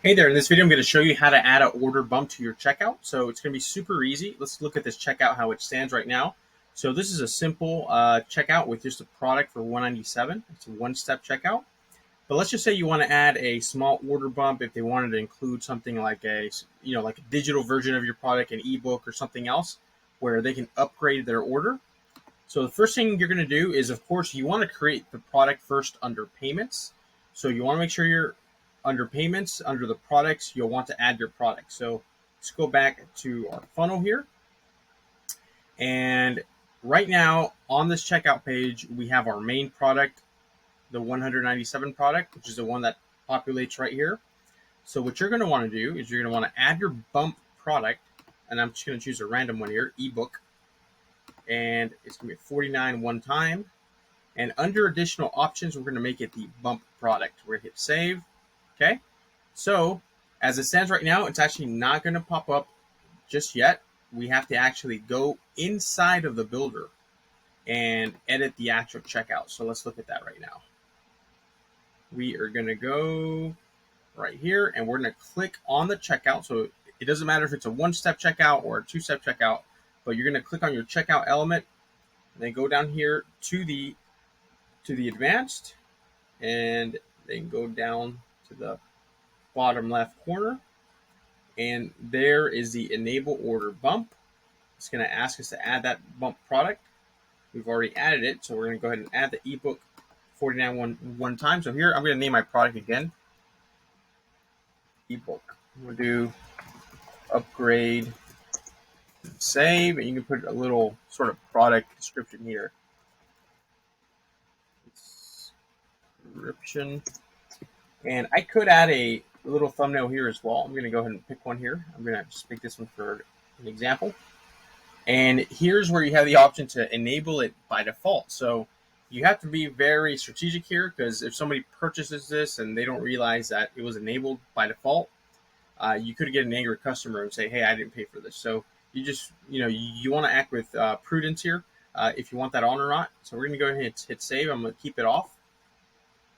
Hey there, in this video I'm going to show you how to add an order bump to your checkout. So it's going to be super easy. Let's look at this checkout, how it stands right now. So this is a simple checkout with just a product for $197. It's a one-step checkout. But let's just say you want to add a small order bump if they wanted to include something like like a digital version of your product, an ebook or something else where they can upgrade their order. So the first thing you're going to do is, of course, you want to create the product first under payments. So you want to make sure you're under payments, under the products, you'll want to add your product. So let's go back to our funnel here. And right now on this checkout page, we have our main product, the 197 product, which is the one that populates right here. So what you're going to want to do is you're going to want to add your bump product. And I'm just going to choose a random one here, ebook. And it's going to be $49 one time. And under additional options, we're going to make it the bump product. We're going to hit save. Okay. So as it stands right now, it's actually not going to pop up just yet. We have to actually go inside of the builder and edit the actual checkout. So let's look at that right now. We are going to go right here and we're going to click on the checkout. So it doesn't matter if it's a one-step checkout or a two-step checkout, but you're going to click on your checkout element and then go down here to the advanced and then go down to the bottom left corner, and there is the enable order bump. It's going to ask us to add that bump product. We've already added it, so we're going to go ahead and add the ebook 49 one time. So here I'm going to name my product again, ebook. We'll do upgrade, save, and you can put a little sort of product description here. Description, and I could add a little thumbnail here as well. I'm going to go ahead and pick one here. I'm going to just pick this one for an example. And here's where you have the option to enable it by default. So you have to be very strategic here, because if somebody purchases this and they don't realize that it was enabled by default, you could get an angry customer and say, hey, I didn't pay for this. So you just, you want to act with prudence here if you want that on or not. So we're going to go ahead and hit save. I'm going to keep it off.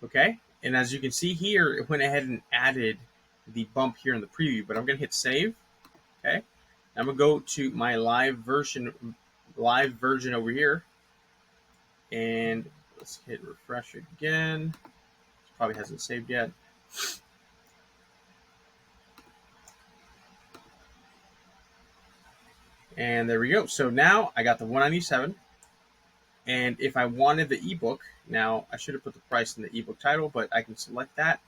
Okay. And as you can see here, it went ahead and added the bump here in the preview, but I'm going to hit save. Okay. I'm going to go to my live version over here, and let's hit refresh again. It probably hasn't saved yet. And there we go. So now I got the 197. And if I wanted the ebook, now I should have put the price in the ebook title, but I can select that.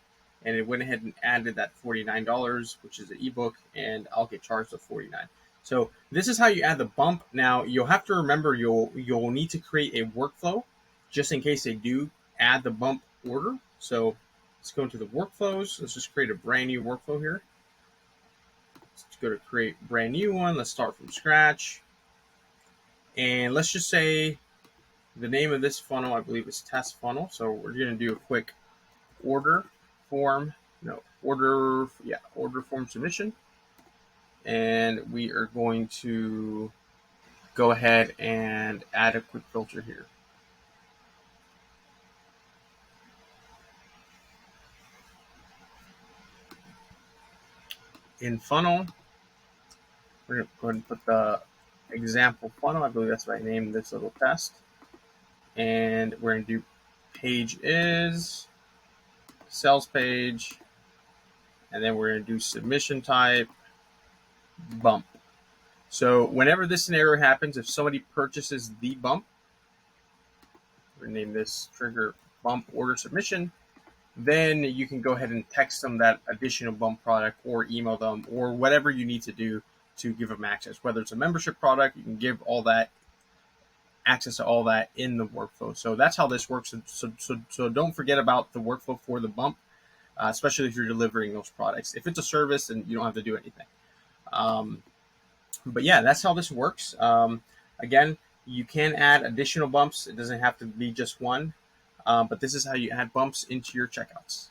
And it went ahead and added that $49, which is the ebook, and I'll get charged the $49. So this is how you add the bump. Now you'll have to remember you'll need to create a workflow just in case they do add the bump order. So let's go into the workflows. Let's just create a brand new workflow here. Let's go to create brand new one. Let's start from scratch. And let's just say the name of this funnel, I believe, is test funnel. So we're going to do a quick order form submission. And we are going to go ahead and add a quick filter here. In funnel, we're going to go ahead and put the example funnel. I believe that's what I named this little test. And we're going to do page is, sales page, and then we're going to do submission type, bump. So whenever this scenario happens, if somebody purchases the bump, we're going to name this trigger bump order submission, then you can go ahead and text them that additional bump product or email them or whatever you need to do to give them access. Whether it's a membership product, you can give all that access to all that in the workflow. So that's how this works. So don't forget about the workflow for the bump, especially if you're delivering those products. If it's a service, then you don't have to do anything. But yeah, that's how this works. Again, you can add additional bumps. It doesn't have to be just one, but this is how you add bumps into your checkouts.